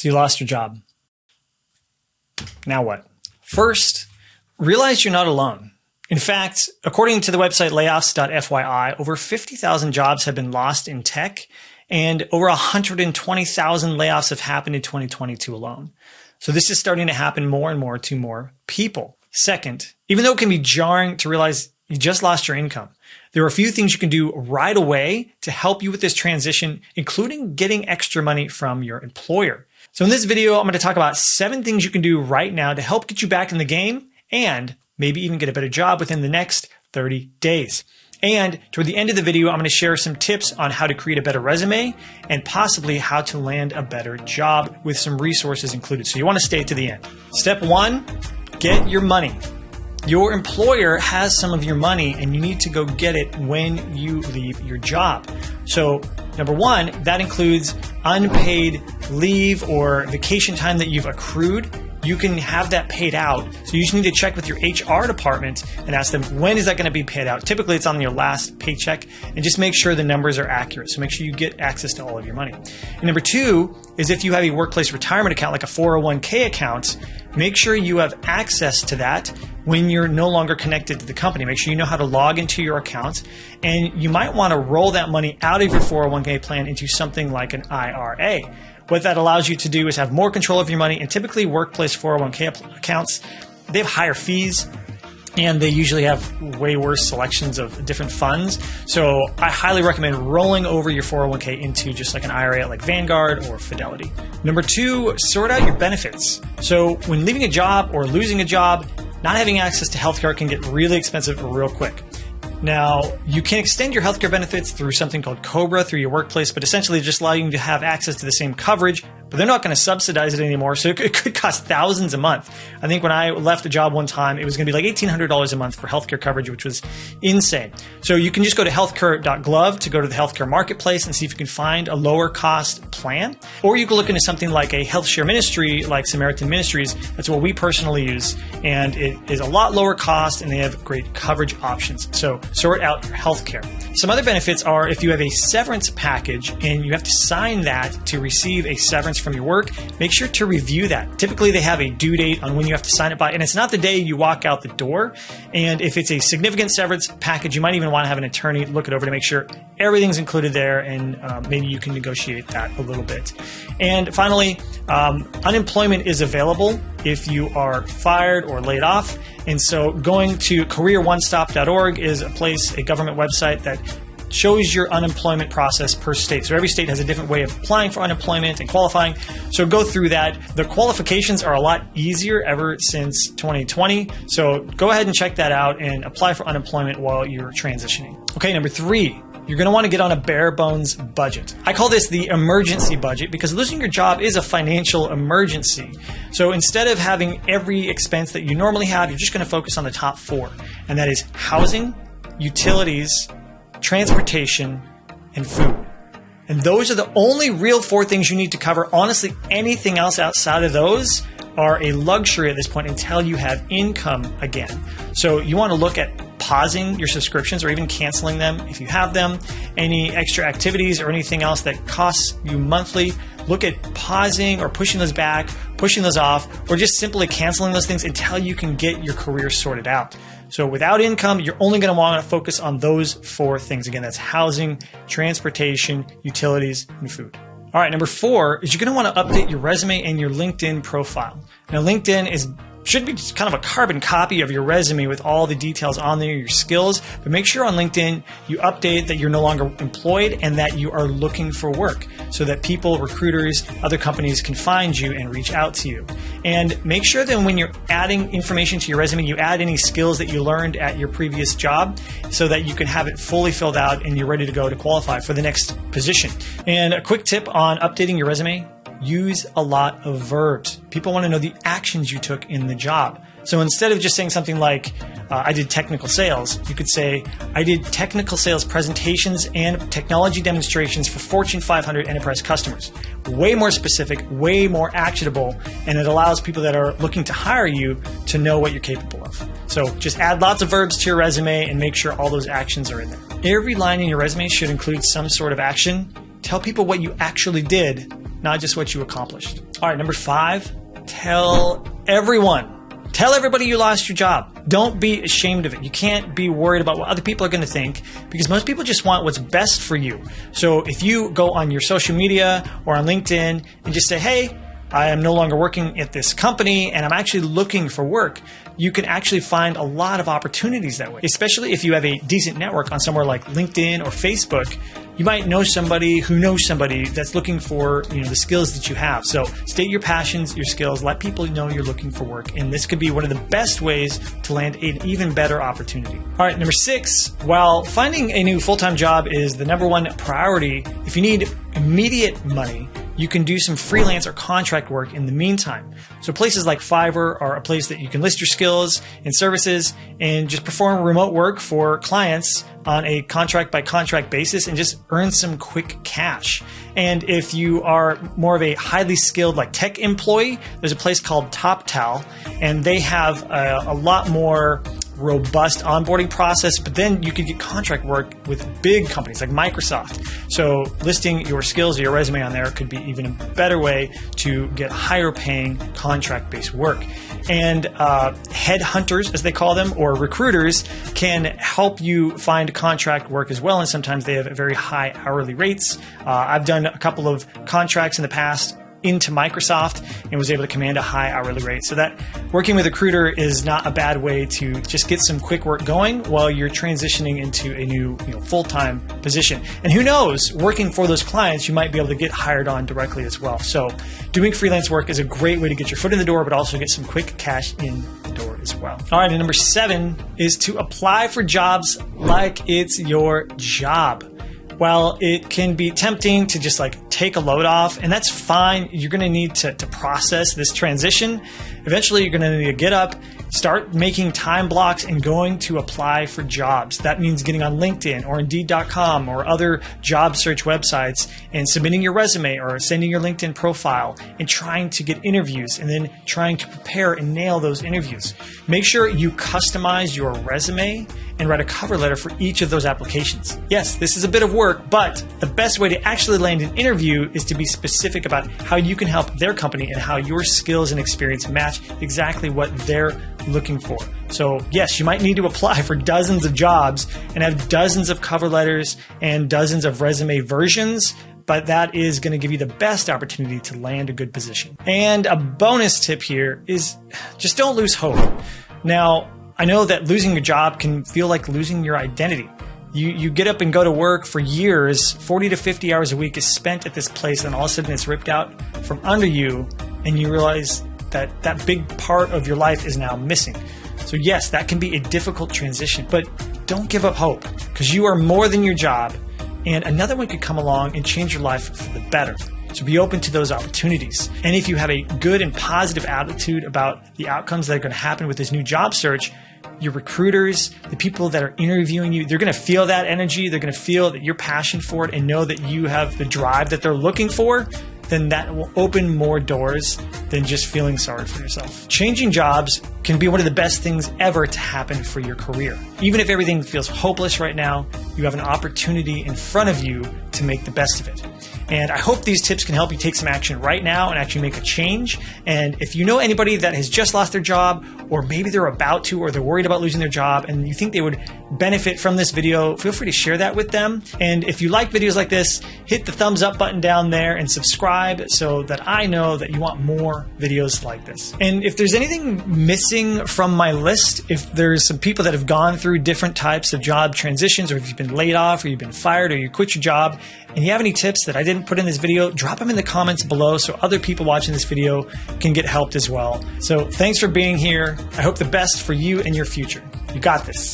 So you lost your job. Now what? First, realize you're not alone. In fact, according to the website layoffs.fyi, over 50,000 jobs have been lost in tech, and over 120,000 layoffs have happened in 2022 alone. So this is starting to happen more and more to more people. Second, even though it can be jarring to realize you just lost your income, there are a few things you can do right away to help you with this transition, including getting extra money from your employer. So in this video, I'm going to talk about 7 things you can do right now to help get you back in the game and maybe even get a better job within the next 30 days. And toward the end of the video, I'm going to share some tips on how to create a better resume and possibly how to land a better job with some resources included. So you want to stay to the end. Step 1, get your money. Your employer has some of your money and you need to go get it when you leave your job. So number 1, that includes unpaid leave or vacation time that you've accrued. You can have that paid out. So you just need to check with your HR department and ask them, when is that going to be paid out? Typically it's on your last paycheck, and just make sure the numbers are accurate. So make sure you get access to all of your money. And number 2 is if you have a workplace retirement account, like a 401k account, make sure you have access to that when you're no longer connected to the company. Make sure you know how to log into your account, and you might want to roll that money out of your 401k plan into something like an IRA. What that allows you to do is have more control of your money, and typically workplace 401k accounts, they have higher fees and they usually have way worse selections of different funds. So I highly recommend rolling over your 401k into just like an IRA like Vanguard or Fidelity. Number 2, sort out your benefits. So when leaving a job or losing a job, not having access to healthcare can get really expensive real quick. Now, you can extend your healthcare benefits through something called COBRA through your workplace, but essentially just allow you to have access to the same coverage, but they're not going to subsidize it anymore, so it could cost thousands a month. I think when I left a job one time, it was going to be like $1,800 a month for healthcare coverage, which was insane. So you can just go to healthcare.gov to go to the healthcare marketplace and see if you can find a lower cost plan, or you can look into something like a health share ministry like Samaritan Ministries. That's what we personally use, and it is a lot lower cost and they have great coverage options. So sort out your healthcare. Some other benefits are if you have a severance package and you have to sign that to receive a severance from your work, make sure to review that. Typically, they have a due date on when you have to sign it by, and it's not the day you walk out the door. And if it's a significant severance package, you might even want to have an attorney look it over to make sure everything's included there, and maybe you can negotiate that a little bit. And finally, unemployment is available if you are fired or laid off. And so going to careeronestop.org is a government website that shows your unemployment process per state. So every state has a different way of applying for unemployment and qualifying. So go through that. The qualifications are a lot easier ever since 2020. So go ahead and check that out and apply for unemployment while you're transitioning. Okay, number 3. You're going to want to get on a bare bones budget. I call this the emergency budget because losing your job is a financial emergency. So instead of having every expense that you normally have, you're just going to focus on the top 4. And that is housing, utilities, transportation, and food. And those are the only real 4 things you need to cover. Honestly, anything else outside of those are a luxury at this point until you have income again. So you want to look at pausing your subscriptions or even canceling them if you have them. Any extra activities or anything else that costs you monthly, look at pausing or pushing those back, pushing those off, or just simply canceling those things until you can get your career sorted out. So without income, you're only going to want to focus on those 4 things. Again, that's housing, transportation, utilities, and food. All right, number 4 is you're going to want to update your resume and your LinkedIn profile. Now, LinkedIn should be just kind of a carbon copy of your resume with all the details on there, your skills, but make sure on LinkedIn you update that you're no longer employed and that you are looking for work so that people, recruiters, other companies can find you and reach out to you. And make sure that when you're adding information to your resume, you add any skills that you learned at your previous job so that you can have it fully filled out and you're ready to go to qualify for the next position. And a quick tip on updating your resume: use a lot of verbs. People want to know the actions you took in the job. So instead of just saying something like, I did technical sales, you could say, I did technical sales presentations and technology demonstrations for Fortune 500 enterprise customers. Way more specific, way more actionable, and it allows people that are looking to hire you to know what you're capable of. So just add lots of verbs to your resume and make sure all those actions are in there. Every line in your resume should include some sort of action. Tell people what you actually did, not just what you accomplished. All right, number 5, tell everyone. Tell everybody you lost your job. Don't be ashamed of it. You can't be worried about what other people are going to think, because most people just want what's best for you. So if you go on your social media or on LinkedIn and just say, hey, I am no longer working at this company and I'm actually looking for work, you can actually find a lot of opportunities that way, especially if you have a decent network on somewhere like LinkedIn or Facebook. You might know somebody who knows somebody that's looking for the skills that you have. So state your passions, your skills, let people know you're looking for work. And this could be one of the best ways to land an even better opportunity. All right, number 6, while finding a new full-time job is the number 1 priority, if you need immediate money, you can do some freelance or contract work in the meantime. So places like Fiverr are a place that you can list your skills and services and just perform remote work for clients on a contract by contract basis and just earn some quick cash. And if you are more of a highly skilled like tech employee, there's a place called TopTal, and they have a lot more robust onboarding process, but then you could get contract work with big companies like Microsoft. So listing your skills or your resume on there could be even a better way to get higher paying contract-based work. And headhunters, as they call them, or recruiters, can help you find contract work as well. And sometimes they have very high hourly rates. I've done a couple of contracts in the past into Microsoft and was able to command a high hourly rate. So that working with a recruiter is not a bad way to just get some quick work going while you're transitioning into a new full-time position. And who knows, working for those clients, you might be able to get hired on directly as well. So doing freelance work is a great way to get your foot in the door, but also get some quick cash in the door as well. All right, and number 7 is to apply for jobs like it's your job. While it can be tempting to just take a load off, and that's fine, you're going to need to process this transition. Eventually, you're going to need to get up, start making time blocks and going to apply for jobs. That means getting on LinkedIn or Indeed.com or other job search websites and submitting your resume or sending your LinkedIn profile and trying to get interviews and then trying to prepare and nail those interviews. Make sure you customize your resume and write a cover letter for each of those applications. Yes, this is a bit of work, but the best way to actually land an interview is to be specific about how you can help their company and how your skills and experience match exactly what they're looking for. So yes, you might need to apply for dozens of jobs and have dozens of cover letters and dozens of resume versions, but that is going to give you the best opportunity to land a good position. And a bonus tip here is just don't lose hope. Now, I know that losing your job can feel like losing your identity. You get up and go to work for years, 40 to 50 hours a week is spent at this place, and all of a sudden it's ripped out from under you, and you realize that that big part of your life is now missing. So yes, that can be a difficult transition, but don't give up hope, because you are more than your job, and another one could come along and change your life for the better. So be open to those opportunities. And if you have a good and positive attitude about the outcomes that are going to happen with this new job search, your recruiters, the people that are interviewing you, they're going to feel that energy. They're going to feel that you're passionate for it and know that you have the drive that they're looking for. Then that will open more doors than just feeling sorry for yourself. Changing jobs can be one of the best things ever to happen for your career. Even if everything feels hopeless right now, you have an opportunity in front of you to make the best of it. And I hope these tips can help you take some action right now and actually make a change. And if you know anybody that has just lost their job, or maybe they're about to, or they're worried about losing their job, and you think they would benefit from this video, feel free to share that with them. And if you like videos like this, hit the thumbs up button down there and subscribe so that I know that you want more videos like this. And if there's anything missing from my list, if there's some people that have gone through different types of job transitions, or if you've been laid off, or you've been fired, or you quit your job, and you have any tips that I didn't put in this video, drop them in the comments below so other people watching this video can get helped as well. So thanks for being here. I hope the best for you and your future. You got this.